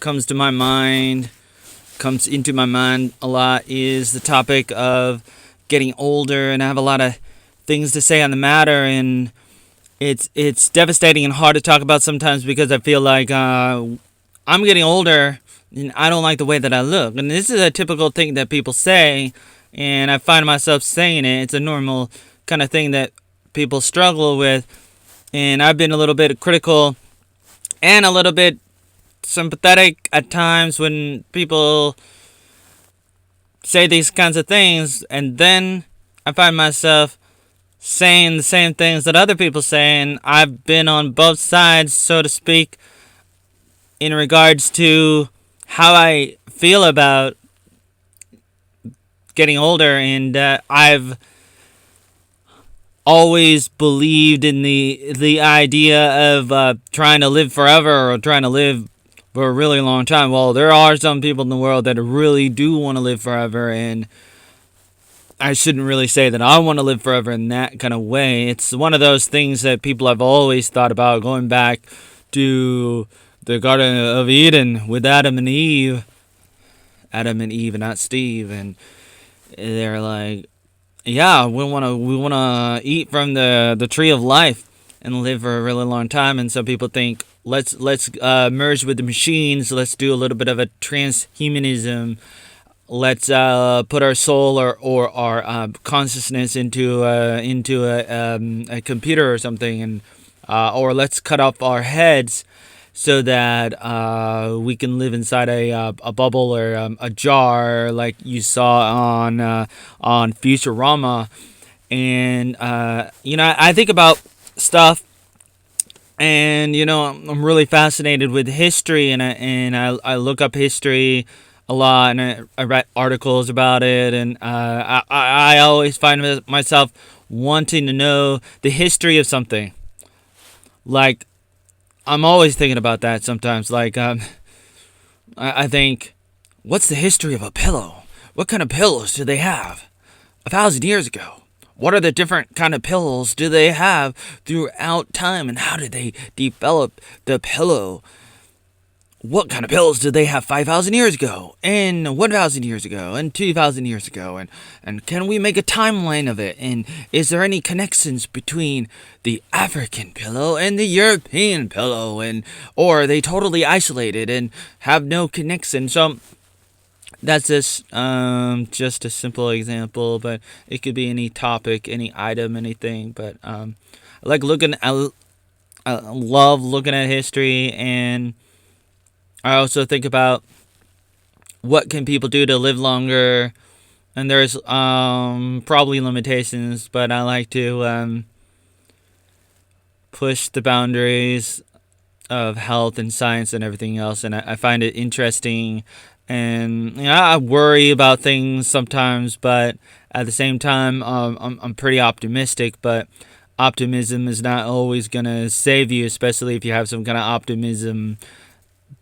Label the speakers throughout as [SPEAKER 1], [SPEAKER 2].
[SPEAKER 1] comes into my mind a lot is the topic of getting older, and I have a lot of things to say on the matter, and it's devastating and hard to talk about sometimes because I feel like I'm getting older and I don't like the way that I look. And this is a typical thing that people say, and I find myself saying it. It's a normal kind of thing that people struggle with, and I've been a little bit critical and a little bit sympathetic at times when people say these kinds of things, and then I find myself saying the same things that other people say, and I've been on both sides, so to speak, in regards to how I feel about getting older. And I've always believed in the idea of trying to live forever or trying to live for a really long time. Well, there are some people in the world that really do want to live forever, and I shouldn't really say that I want to live forever in that kind of way. It's one of those things that people have always thought about, going back to the Garden of Eden with Adam and Eve, and not Steve, and they're like, yeah, we want to eat from the tree of life and live for a really long time. And some people think, let's merge with the machines. Let's do a little bit of a transhumanism. Let's put our soul or our consciousness into a computer or something, and or let's cut off our heads so that we can live inside a bubble or a jar, like you saw on Futurama. And I think about stuff, and I'm really fascinated with history, and I look up history a lot, and I write articles about it, and I always find myself wanting to know the history of something. Like, I'm always thinking about that sometimes. Like, I think, what's the history of a pillow? What kind of pillows do they have 1,000 years ago? What are the different kind of pillows do they have throughout time, and how did they develop the pillow? What kind of pillows did they have 5,000 years ago, and 1,000 years ago, and 2,000 years ago, and can we make a timeline of it? And is there any connections between the African pillow and the European pillow, or are they totally isolated and have no connection? So that's just a simple example, but it could be any topic, any item, anything. But I love looking at history, and I also think about what can people do to live longer, and there's probably limitations, but I like to push the boundaries of health and science and everything else, and I find it interesting, and I worry about things sometimes, but at the same time, I'm pretty optimistic, but optimism is not always gonna save you, especially if you have some kind of optimism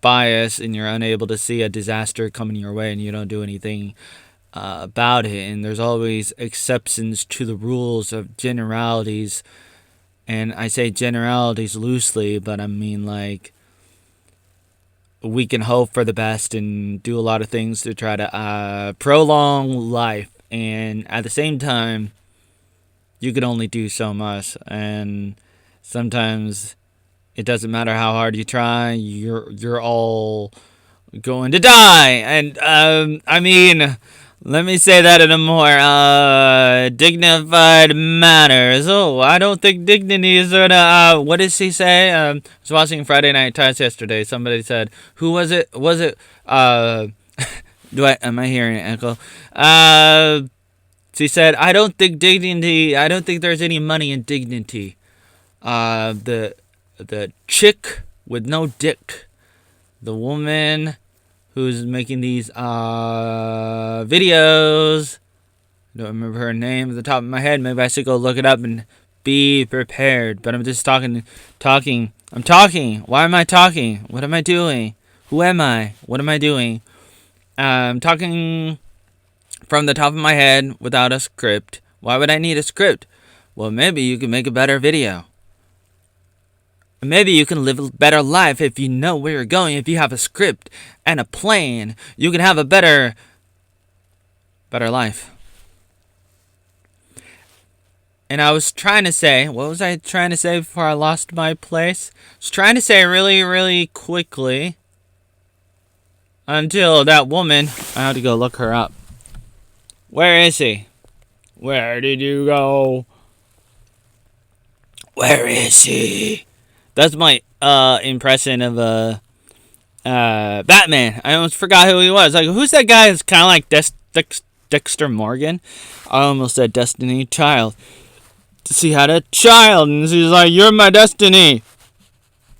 [SPEAKER 1] bias and you're unable to see a disaster coming your way and you don't do anything about it. And there's always exceptions to the rules of generalities, and I say generalities loosely, but I mean, like, we can hope for the best and do a lot of things to try to prolong life, and at the same time you can only do so much, and sometimes it doesn't matter how hard you try, you're all going to die. And I mean, let me say that in a more dignified manner. So I don't think dignity is gonna. What did she say? I was watching Friday Night Lights yesterday. Somebody said, "Who was it? Was it?" Am I hearing an echo? She said, "I don't think dignity. I don't think there's any money in dignity." The chick with no dick, the woman who's making these videos, I don't remember her name at the top of my head. Maybe I should go look it up and be prepared. But I'm just talking. I'm talking. Why am I talking? What am I doing? Who am I? What am I doing? I'm talking from the top of my head without a script. Why would I need a script? Well, maybe you can make a better video. Maybe you can live a better life if you know where you're going. If you have a script and a plan, you can have a better life. And I was trying to say, what was I trying to say before I lost my place? I was trying to say really, really quickly until that woman, I had to go look her up. Where is he? Where did you go? Where is he? That's my impression of Batman. I almost forgot who he was. Like, who's that guy that's kind of like Dexter Morgan? I almost said Destiny Child. She had a child, and she's like, "You're my destiny."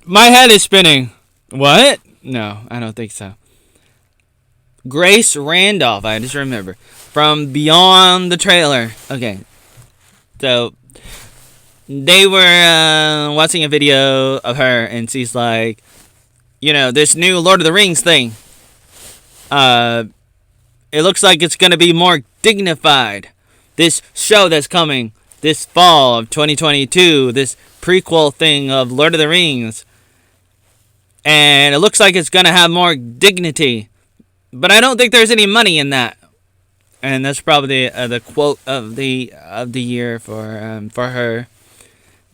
[SPEAKER 1] My head is spinning. What? No, I don't think so. Grace Randolph, I just remember. From Beyond the Trailer. Okay. So, they were watching a video of her, and she's like, this new Lord of the Rings thing. It looks like it's going to be more dignified. This show that's coming this fall of 2022, this prequel thing of Lord of the Rings. And it looks like it's going to have more dignity. But I don't think there's any money in that. And that's probably the quote of the year for her.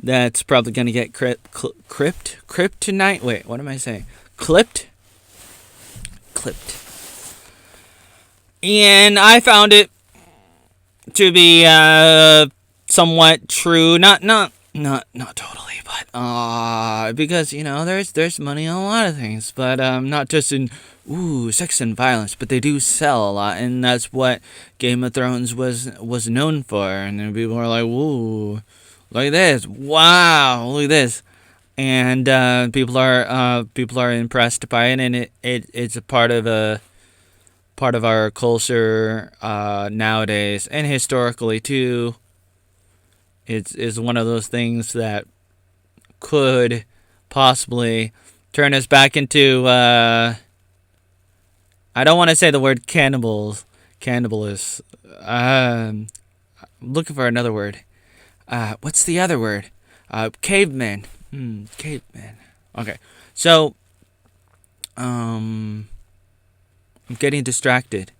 [SPEAKER 1] That's probably going to get kryptonite. Wait, what am I saying? Clipped. And I found it to be somewhat true. Not totally, but because there's money on a lot of things, but not just in sex and violence, but they do sell a lot, and that's what Game of Thrones was known for. And then people are like, "Ooh, look at this! Wow, look at this!" And people are impressed by it, and it's a part of our culture nowadays, and historically too. It's one of those things that could possibly turn us back into I don't want to say the word cannibalists. I'm looking for another word. What's the other word? Cavemen. Cavemen. Okay. So I'm getting distracted.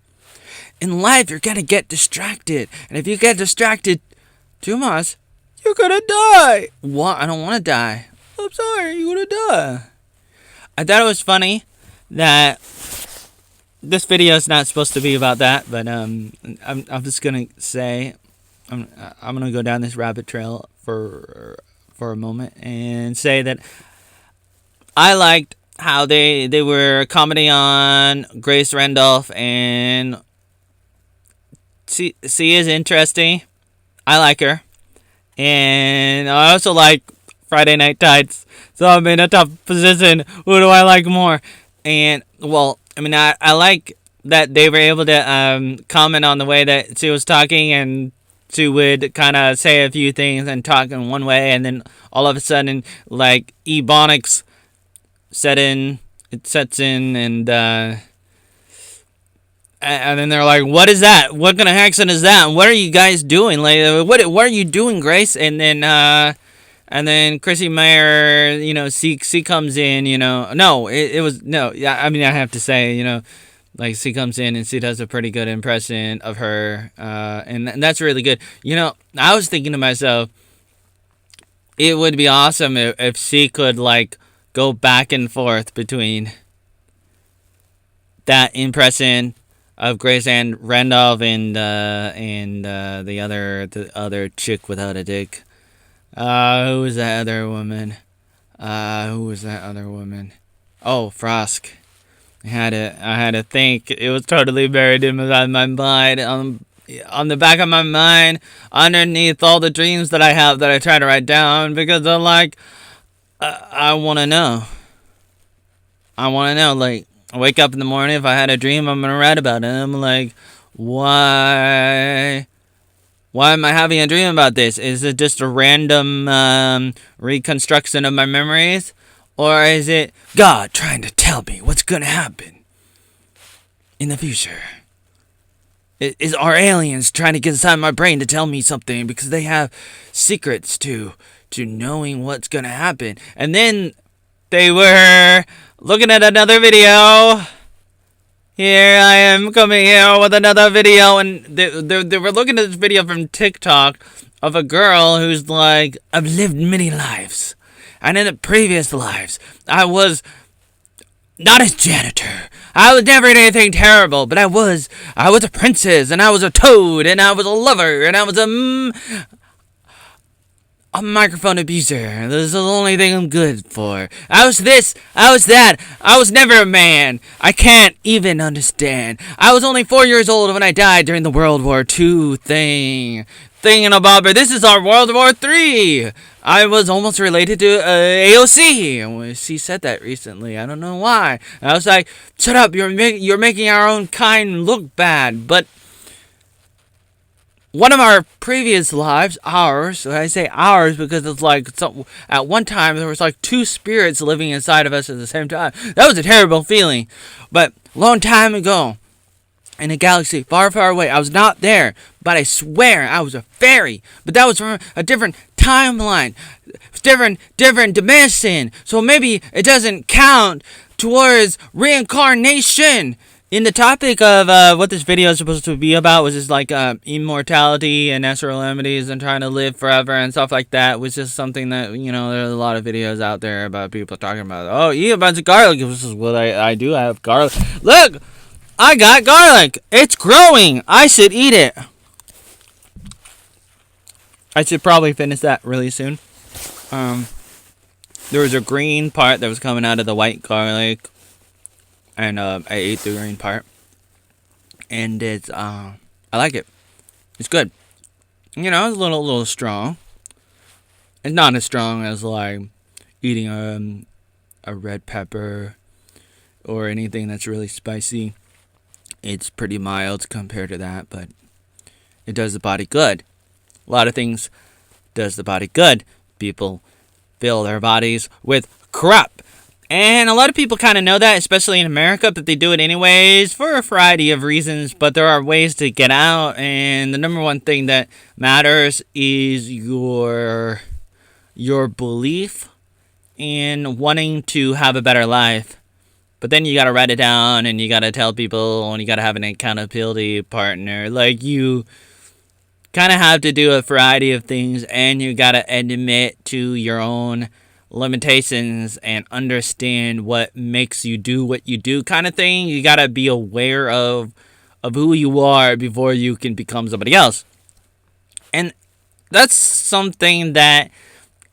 [SPEAKER 1] In life, you're gonna get distracted, and if you get distracted too much, you're gonna die. What? I don't want to die. I'm sorry, you're gonna die. I thought it was funny that this video is not supposed to be about that, but I'm just gonna say I'm gonna go down this rabbit trail for a moment and say that I liked how they were commenting on Grace Randolph, and she is interesting. I like her. And I also like Friday Night Tights. So I'm in a tough position. Who do I like more? And, well, I mean, I like that they were able to comment on the way that she was talking, and she would kind of say a few things and talk in one way, and then all of a sudden, like, Ebonics sets in, and then they're like, "What is that? What kind of accent is that? What are you guys doing? Like, what are you doing, Grace?" And then Chrissy Mayer, she comes in, No, it was no. Yeah, I mean, I have to say, like, she comes in and she does a pretty good impression of her, and that's really good. I was thinking to myself, it would be awesome if she could, like, go back and forth between that impression of Grace and Randolph and the other chick without a dick. Who was that other woman? Oh, Frosk. I had to think. It was totally buried in my mind. On the back of my mind, underneath all the dreams that I have that I try to write down, because I'm like, I want to know. Like, I wake up in the morning, if I had a dream, I'm going to write about it. I'm like, why am I having a dream about this? Is it just a random reconstruction of my memories? Or is it God trying to tell me what's going to happen in the future? Are aliens trying to get inside my brain to tell me something because they have secrets to to knowing what's gonna happen. And then they were looking at another video. Here I am coming here with another video, and they were looking at this video from TikTok of a girl who's like, I've lived many lives, and in the previous lives, I was not a janitor. I was never anything terrible, but I was a princess, and I was a toad, and I was a lover, and I was a microphone abuser. This is the only thing I'm good for. I was this, I was that. I was never a man. I can't even understand. I was only 4 years old when I died during the World War II thing. Thinking about it, this is our World War III. I was almost related to AOC. She said that recently. I don't know why. I was like, shut up. You're making our own kind look bad. But one of our previous lives, ours, I say ours because it's like at one time there was like 2 spirits living inside of us at the same time. That was a terrible feeling. But long time ago, in a galaxy far, far away, I was not there, but I swear I was a fairy. But that was from a different timeline, different dimension. So maybe it doesn't count towards reincarnation. In the topic of what this video is supposed to be about, was just like immortality and natural remedies and trying to live forever and stuff like that, was just something that, you know, there's a lot of videos out there about people talking about, oh, eat a bunch of garlic. This is what I do. I have garlic. Look, I got garlic. It's growing. I should eat it. I should probably finish that really soon. There was a green part that was coming out of the white garlic. And I ate the green part, and it's I like it. It's good. You know, it's a little strong. It's not as strong as like eating a red pepper or anything that's really spicy. It's pretty mild compared to that, but it does the body good. A lot of things does the body good. People fill their bodies with crap. And a lot of people kind of know that, especially in America, but they do it anyways for a variety of reasons. But there are ways to get out, and the number one thing that matters is your belief in wanting to have a better life. But then you got to write it down, and you got to tell people, and you got to have an accountability partner. Like, you kind of have to do a variety of things, and you got to admit to your own limitations and understand what makes you do what you do, kind of thing. You gotta be aware of who you are before you can become somebody else. And that's something that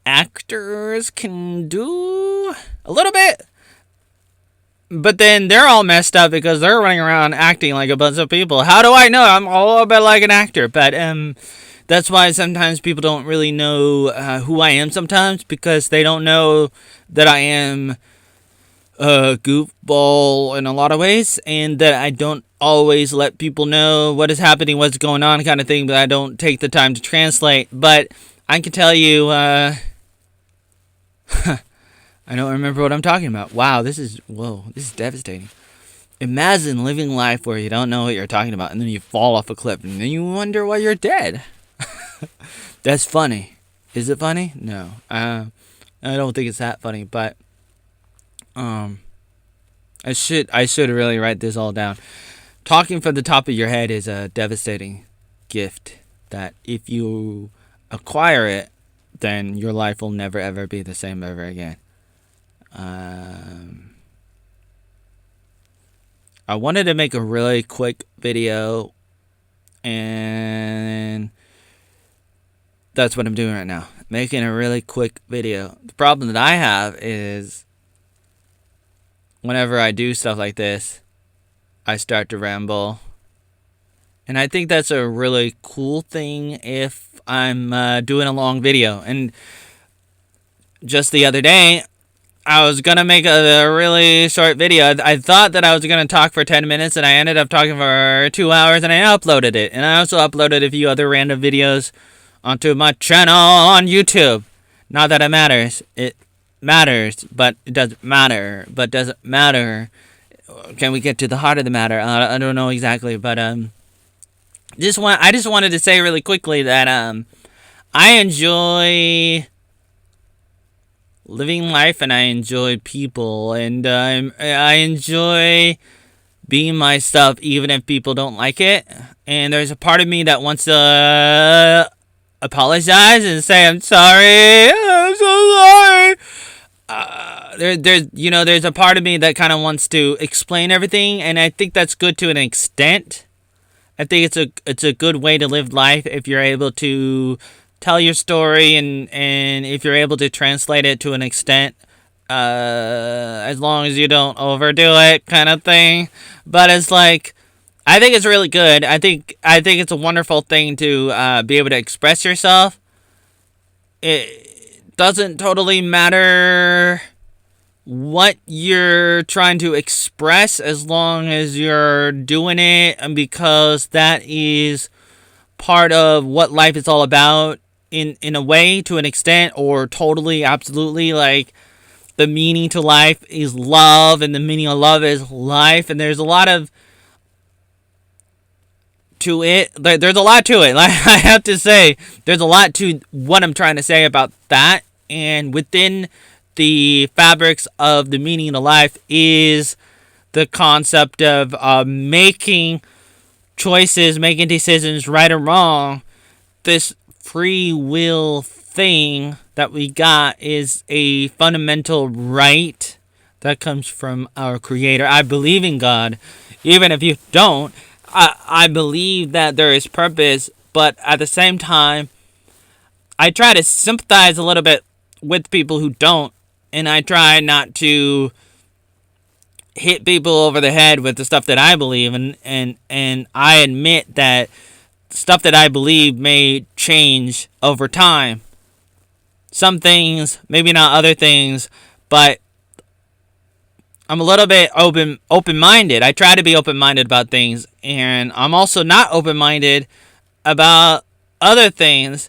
[SPEAKER 1] actors can do a little bit, but then they're all messed up because they're running around acting like a bunch of people. How do I know? I'm a little bit like an actor, but that's why sometimes people don't really know who I am sometimes, because they don't know that I am a goofball in a lot of ways, and that I don't always let people know what is happening, what's going on, kind of thing, but I don't take the time to translate. But I can tell you, I don't remember what I'm talking about. Wow, this is devastating. Imagine living life where you don't know what you're talking about, and then you fall off a cliff, and then you wonder why you're dead. That's funny. Is it funny? No. I don't think it's that funny, but I should really write this all down. Talking from the top of your head is a devastating gift that if you acquire it, then your life will never ever be the same ever again. I wanted to make a really quick video, and that's what I'm doing right now. Making a really quick video. The problem that I have is whenever I do stuff like this, I start to ramble. And I think that's a really cool thing if I'm doing a long video. And just the other day, I was going to make a really short video. I thought that I was going to talk for 10 minutes, and I ended up talking for 2 hours, and I uploaded it. And I also uploaded a few other random videos onto my channel on YouTube. Not that it matters. It matters, but it doesn't matter. But does it matter? Can we get to the heart of the matter? I don't know exactly, but I just wanted to say really quickly that I enjoy living life, and I enjoy people, and I enjoy being myself even if people don't like it. And there's a part of me that wants to apologize and say I'm sorry. I'm so sorry. There's a part of me that kind of wants to explain everything, and I think that's good to an extent. I think it's a good way to live life if you're able to tell your story, and if you're able to translate it to an extent, as long as you don't overdo it, kind of thing. But it's like, I think it's really good. I think it's a wonderful thing to be able to express yourself. It doesn't totally matter what you're trying to express as long as you're doing it, and because that is part of what life is all about, in a way, to an extent, or totally, absolutely. Like, the meaning to life is love, and the meaning of love is life, and there's a lot of to it. There's a lot to it. Like, I have to say, there's a lot to what I'm trying to say about that. And within the fabrics of the meaning of life is the concept of making choices, making decisions, right or wrong. This free will thing that we got is a fundamental right that comes from our Creator. I believe in God. Even if you don't, I believe that there is purpose, but at the same time, I try to sympathize a little bit with people who don't, and I try not to hit people over the head with the stuff that I believe, and I admit that stuff that I believe may change over time. Some things, maybe not other things, but I'm a little bit open-minded. I try to be open-minded about things, and I'm also not open-minded about other things.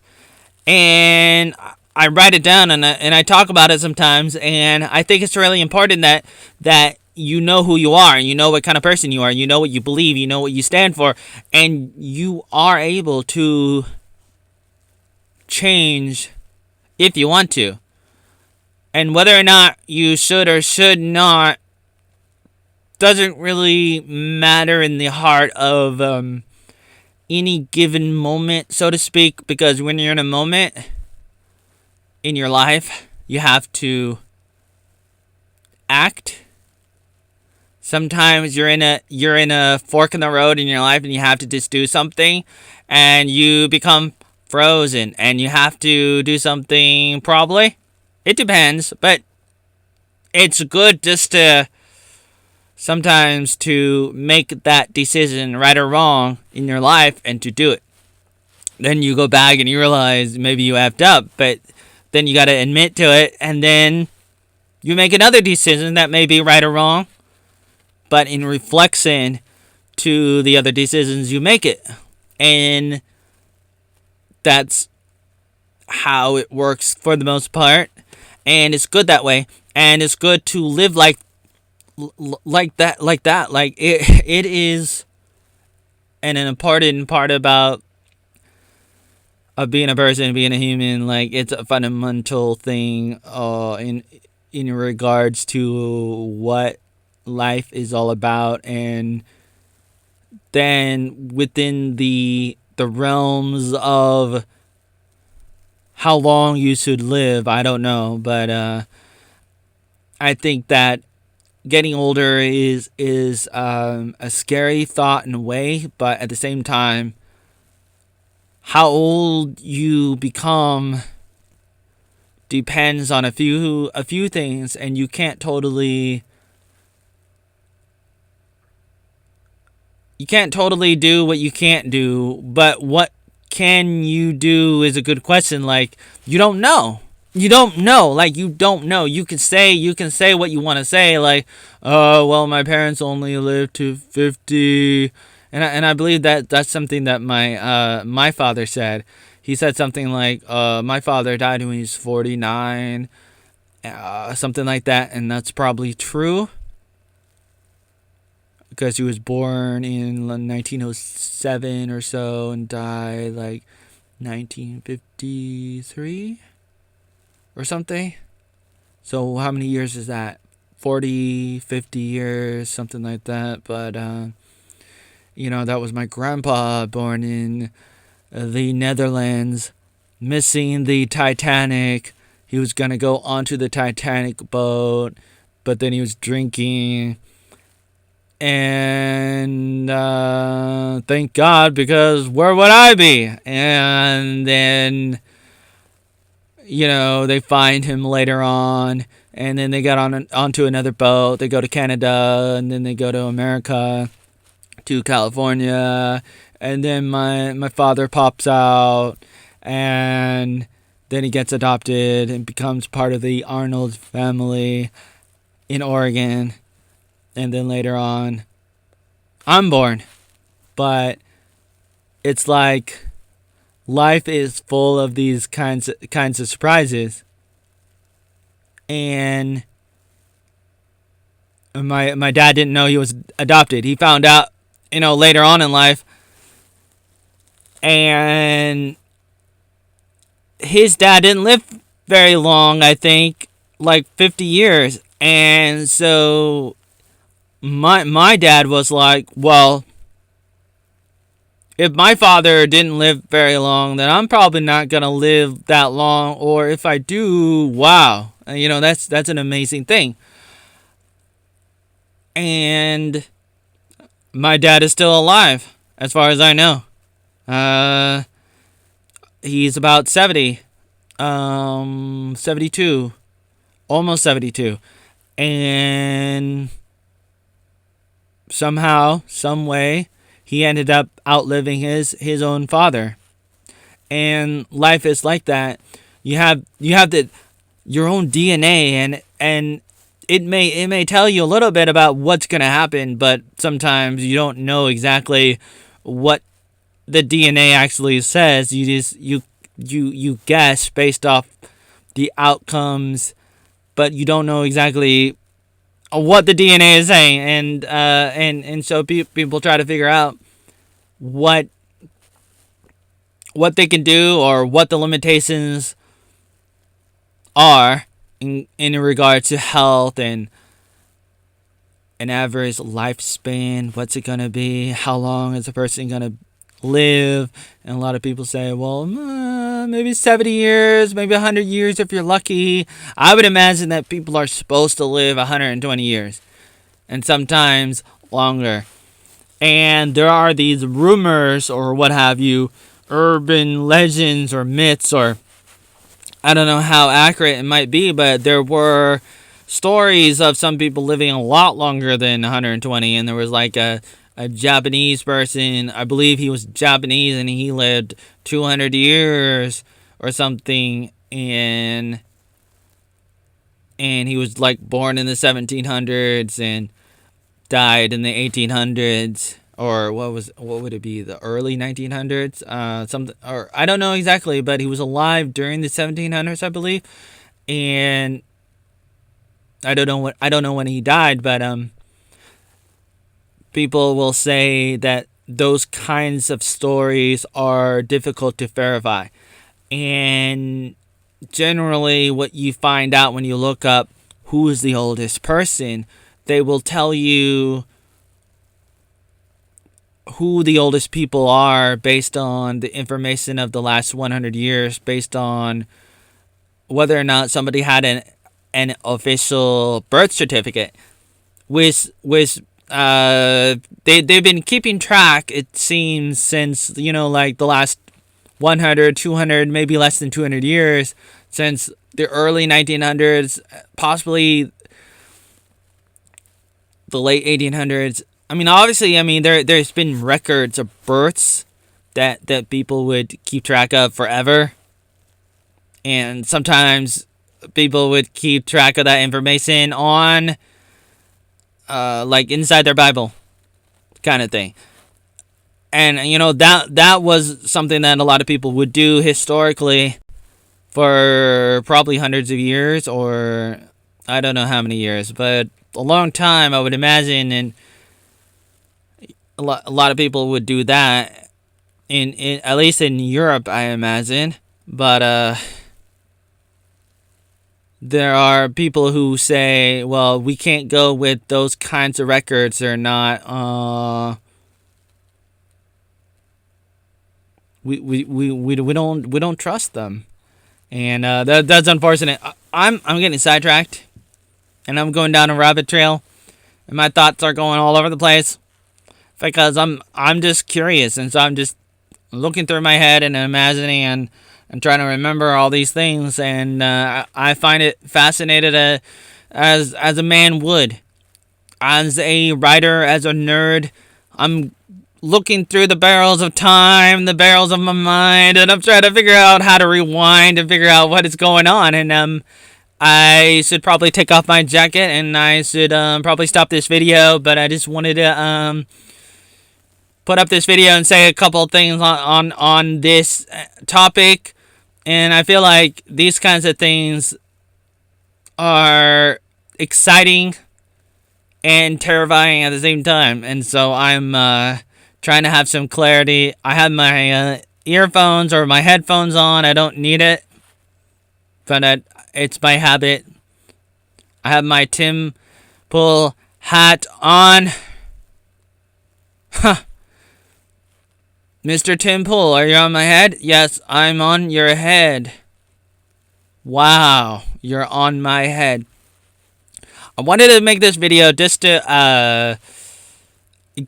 [SPEAKER 1] And I write it down, and I talk about it sometimes, and I think it's really important that you know who you are, and you know what kind of person you are, you know what you believe, you know what you stand for, and you are able to change if you want to. And whether or not you should or should not doesn't really matter in the heart of any given moment, so to speak, because when you're in a moment in your life, you have to act. Sometimes you're in a fork in the road in your life, and you have to just do something, and you become frozen, and you have to do something. Probably, it depends, but it's good just to sometimes to make that decision, right or wrong, in your life, and to do it. Then you go back and you realize maybe you effed up, but then you got to admit to it, and then you make another decision that may be right or wrong, but in reflection to the other decisions, you make it. And that's how it works for the most part, and it's good that way, and it's good to live like that. Like, it is an important part about of being a person, being a human. Like, it's a fundamental thing in regards to what life is all about. And then within the realms of how long you should live, I don't know, but I think that getting older is a scary thought in a way, but at the same time, how old you become depends on a few things, and you can't totally do what you can't do. But what can you do is a good question. Like, you don't know. Like, you don't know. You can say what you want to say. Like, oh, well, my parents only lived to 50. And I believe that that's something that my father said. He said something like, my father died when he was 49. Something like that. And that's probably true, because he was born in 1907 or so and died like 1953 or something. So how many years is that? 40, 50 years, something like that. But, that was my grandpa, born in the Netherlands, missing the Titanic. He was going to go onto the Titanic boat, but then he was drinking. And thank God, because where would I be? And then, they find him later on. And then they got onto another boat. They go to Canada, and then they go to America, to California. And then my father pops out, and then he gets adopted and becomes part of the Arnold family in Oregon. And then later on, I'm born. But it's like life is full of these kinds of surprises. And my dad didn't know he was adopted. He found out, later on in life. And his dad didn't live very long, I think, like 50 years. And so my dad was like, well, if my father didn't live very long, then I'm probably not going to live that long. Or if I do, wow. That's an amazing thing. And my dad is still alive, as far as I know. He's about 70. 72. Almost 72. And somehow, some way, he ended up outliving his own father. And life is like that. You have your own DNA, and it may tell you a little bit about what's gonna happen, but sometimes you don't know exactly what the DNA actually says. You guess based off the outcomes, but you don't know exactly what the DNA is saying, and so people try to figure out what they can do, or what the limitations are in regard to health and an average lifespan. What's it gonna be? How long is a person gonna live? And a lot of people say, well, maybe 70 years, maybe 100 years if you're lucky. I would imagine that people are supposed to live 120 years, and sometimes longer. And there are these rumors, or what have you, urban legends or myths, or I don't know how accurate it might be, but there were stories of some people living a lot longer than 120. And there was like a Japanese person, I believe he was Japanese, and he lived 200 years or something, and he was like born in the 1700s and died in the 1800s, or what would it be, the early 1900s, something, or I don't know exactly, but he was alive during the 1700s, I believe. And I don't know when he died, but people will say that those kinds of stories are difficult to verify. And generally what you find out when you look up who is the oldest person, they will tell you who the oldest people are based on the information of the last 100 years, based on whether or not somebody had an official birth certificate, which they've been keeping track, it seems, since like the last 100, 200, maybe less than 200 years, since the early 1900s, possibly the late 1800s. I mean, obviously, there's been records of births that people would keep track of forever. And sometimes people would keep track of that information on, like, inside their Bible, kind of thing. And, that was something that a lot of people would do historically for probably hundreds of years, or I don't know how many years, but a long time, I would imagine. And a lot of people would do that in at least in Europe, I imagine. But there are people who say, well, we can't go with those kinds of records. They're not, we don't trust them. And that's unfortunate. I'm getting sidetracked, and I'm going down a rabbit trail, and my thoughts are going all over the place because I'm just curious, and so I'm just looking through my head and imagining and trying to remember all these things, and I find it fascinating as a man would, as a writer, as a nerd. I'm looking through the barrels of time, the barrels of my mind, and I'm trying to figure out how to rewind and figure out what is going on. And I should probably take off my jacket, and I should probably stop this video. But I just wanted to put up this video and say a couple of things on this topic. And I feel like these kinds of things are exciting and terrifying at the same time. And so I'm trying to have some clarity. I have my earphones or my headphones on. I don't need it, but it's my habit. I have my Tim Pool hat on. Huh. Mr. Tim Pool, are you on my head? Yes, I'm on your head. Wow, you're on my head. I wanted to make this video just to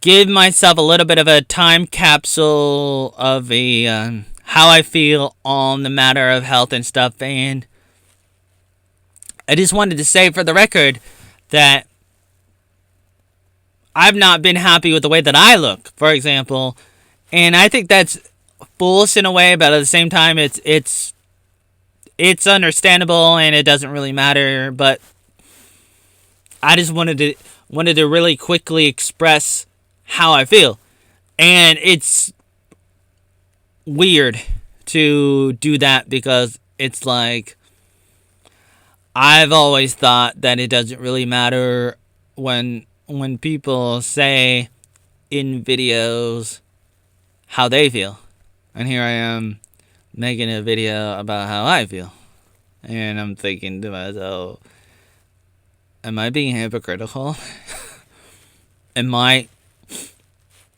[SPEAKER 1] give myself a little bit of a time capsule of how I feel on the matter of health and stuff. And I just wanted to say for the record that I've not been happy with the way that I look, for example. And I think that's foolish in a way, but at the same time, it's understandable and it doesn't really matter. But I just wanted to really quickly express how I feel. And it's weird to do that because it's like I've always thought that it doesn't really matter when people say in videos how they feel. And here I am making a video about how I feel. And I'm thinking to myself, am I being hypocritical? Am I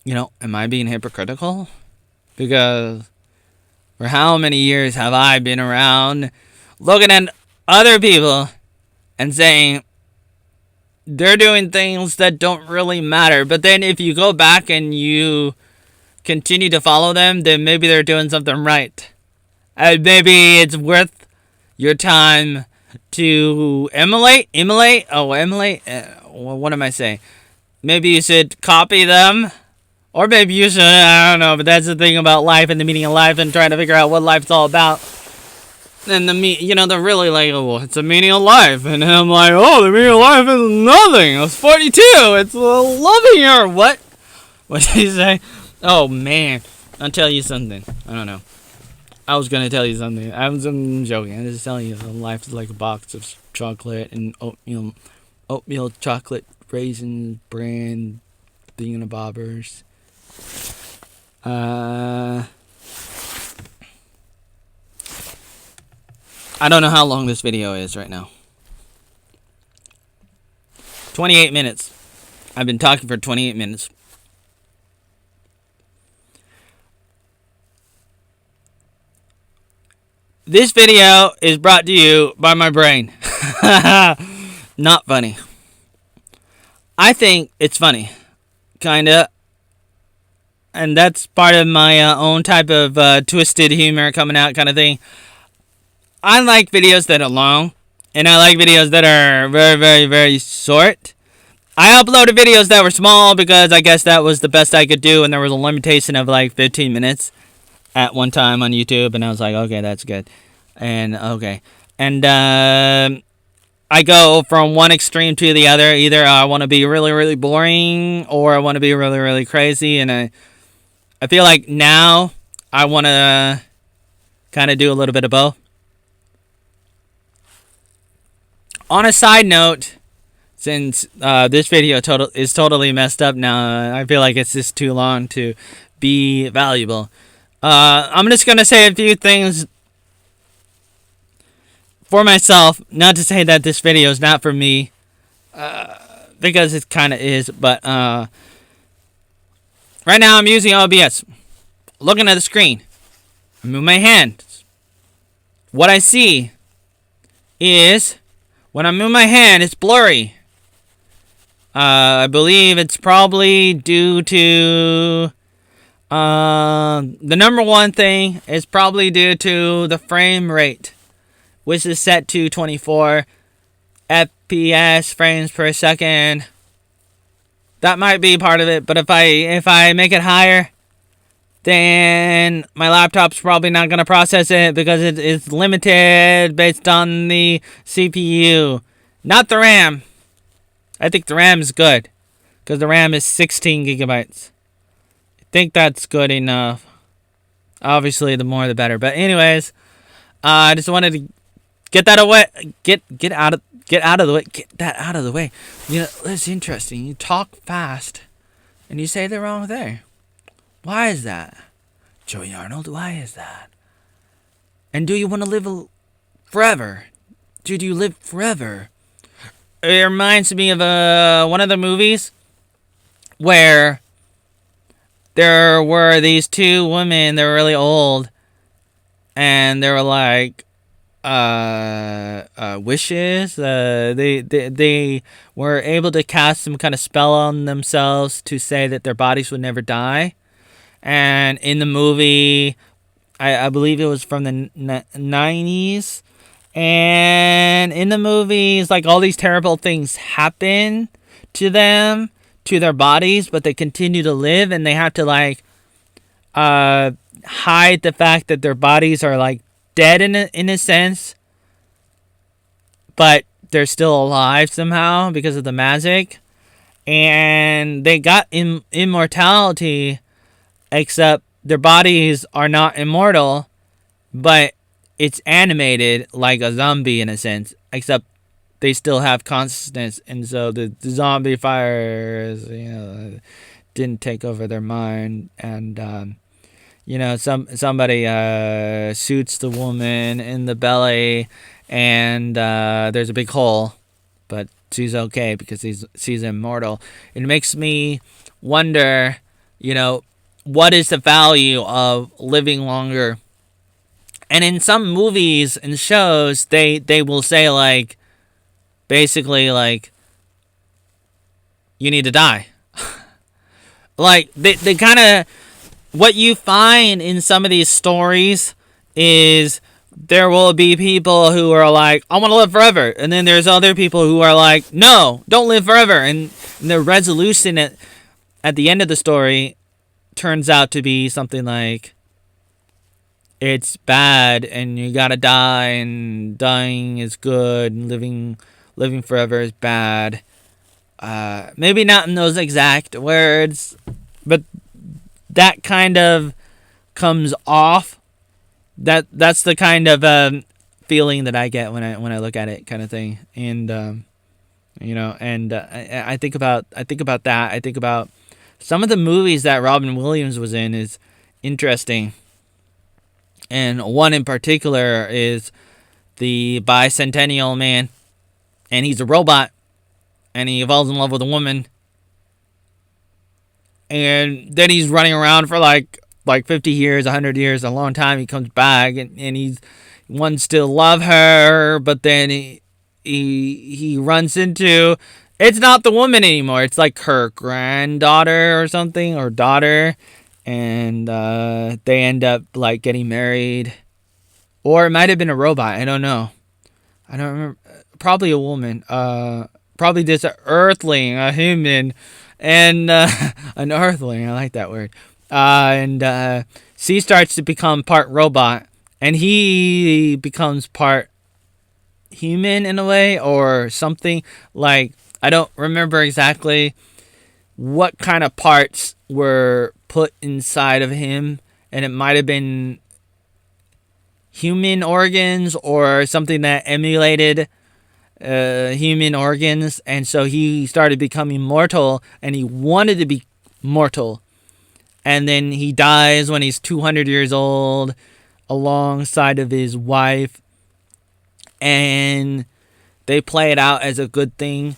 [SPEAKER 1] being hypocritical? Because for how many years have I been around looking at other people and saying they're doing things that don't really matter. But then if you go back and you continue to follow them, then maybe they're doing something right. And maybe it's worth your time to emulate. What am I saying? Maybe you should copy them, or maybe you should. I don't know. But that's the thing about life and the meaning of life, and trying to figure out what life's all about. And they're really like, oh, well, it's the meaning of life, and I'm like, oh, the meaning of life is nothing. It's 42. It's loving here. What? What did he say? Oh man, I'll tell you something. I don't know. I was gonna tell you something. I'm joking. I'm just telling you, life is like a box of chocolate and oatmeal chocolate raisin bran thingamabobbers. I don't know how long this video is right now. 28 minutes. I've been talking for 28 minutes. This video is brought to you by my brain. Not funny. I think it's funny. Kinda. And that's part of my own type of twisted humor coming out kind of thing. I like videos that are long. And I like videos that are very, very, very short. I uploaded videos that were small because I guess that was the best I could do. And there was a limitation of like 15 minutes at one time on YouTube. And I was like, okay, that's good. And okay. And I go from one extreme to the other. Either I want to be really, really boring, or I want to be really, really crazy. And I feel like now I want to kind of do a little bit of both. On a side note, since this video is totally messed up now, I feel like it's just too long to be valuable. I'm just going to say a few things for myself, not to say that this video is not for me, because it kind of is, but right now I'm using OBS, looking at the screen. I move my hand. What I see is, when I move my hand, it's blurry. I believe it's probably due to the number one thing is probably due to the frame rate, which is set to 24 FPS frames per second. That might be part of it, but if I make it higher, then my laptop's probably not going to process it because it's limited based on the CPU, not the RAM. I think the RAM is good because the RAM is 16 gigabytes. I think that's good enough. Obviously, the more the better. But anyways, I just wanted to get that away. Get out of the way. Get that out of the way. You know, it's interesting. You talk fast, and you say the wrong thing. Why is that? Joey Arnold, why is that? And do you want to live forever? Do you live forever? It reminds me of one of the movies where there were these two women. They were really old, and they were like wishes. They were able to cast some kind of spell on themselves to say that their bodies would never die. And in the movie, I believe it was from the 90s. And in the movies, like, all these terrible things happen to them, to their bodies, but they continue to live, and they have to, like, hide the fact that their bodies are, like, dead in a sense, but they're still alive somehow because of the magic. And they got immortality, except their bodies are not immortal, but it's animated like a zombie in a sense, except they still have consciousness, and so the zombie fires, didn't take over their mind, and somebody shoots the woman in the belly, and there's a big hole, but she's okay because she's immortal. It makes me wonder, what is the value of living longer? And in some movies and shows, they will say, like, basically, like, you need to die. Like, they kind of, what you find in some of these stories is there will be people who are like, I want to live forever. And then there's other people who are like, no, don't live forever. And the resolution at the end of the story turns out to be something like, it's bad and you gotta die, and dying is good, and living forever is bad. Maybe not in those exact words, but that kind of comes off. That's the kind of feeling that I get when I look at it, kind of thing. And I think about that. I think about some of the movies that Robin Williams was in is interesting. And one in particular is the Bicentennial Man. And he's a robot. And he falls in love with a woman. And then he's running around for like 50 years, 100 years, a long time. He comes back and he wants to love her. But then he runs into... It's not the woman anymore. It's like her granddaughter or something, or daughter. And they end up, like, getting married. Or it might have been a robot. I don't know. I don't remember. Probably a woman. Probably just an earthling, a human. And an earthling. I like that word. And she starts to become part robot. And he becomes part human in a way. Or something. Like, I don't remember exactly what kind of parts were put inside of him, and it might have been human organs or something that emulated human organs, and so he started becoming mortal, and he wanted to be mortal, and then he dies when he's 200 years old alongside of his wife, and they play it out as a good thing.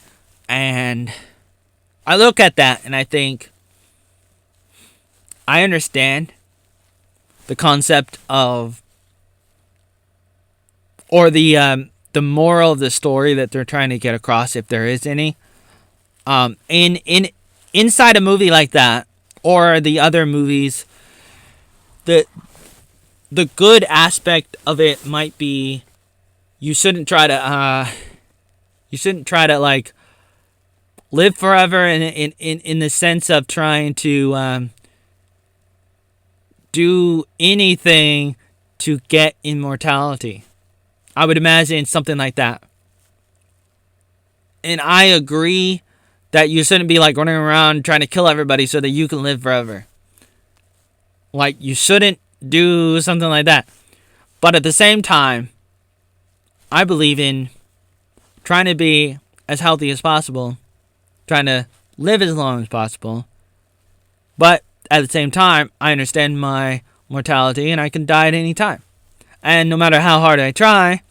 [SPEAKER 1] And I look at that and I think, I understand the concept of, or the moral of the story that they're trying to get across, if there is any. Inside a movie like that, or the other movies, the good aspect of it might be, you shouldn't try to like live forever in the sense of trying to do anything to get immortality. I would imagine something like that. And I agree that you shouldn't be like running around trying to kill everybody so that you can live forever. Like, you shouldn't do something like that. But at the same time, I believe in trying to be as healthy as possible, trying to live as long as possible. But at the same time, I understand my mortality and I can die at any time. And no matter how hard I try,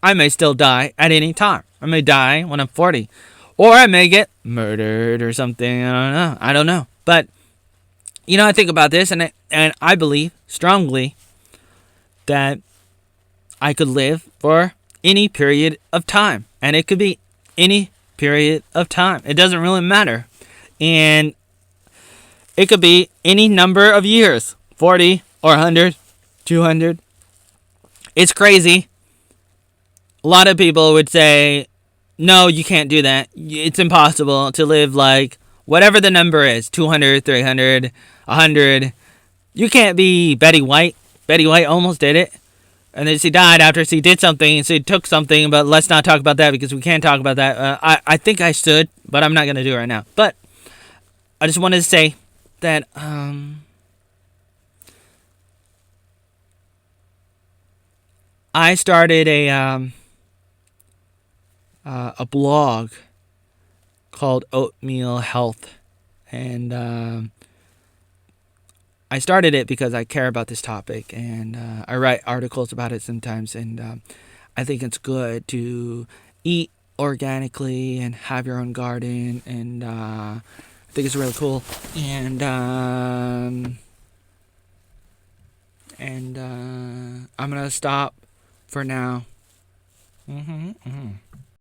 [SPEAKER 1] I may still die at any time. I may die when I'm 40. Or I may get murdered or something. I don't know. But, I think about this and I believe strongly that I could live for any period of time. And it could be any period of time. It doesn't really matter. And it could be any number of years. 40 or 100, 200. It's crazy. A lot of people would say, no, you can't do that. It's impossible to live like whatever the number is, 200, 300, 100. You can't be Betty White. Betty White almost did it. And then she died after she did something. She took something, but let's not talk about that because we can't talk about that. I think I should, but I'm not going to do it right now. But I just wanted to say that I started a blog called Oatmeal Health, and I started it because I care about this topic, and I write articles about it sometimes, and I think it's good to eat organically and have your own garden, and I think it's really cool, and I'm gonna stop for now.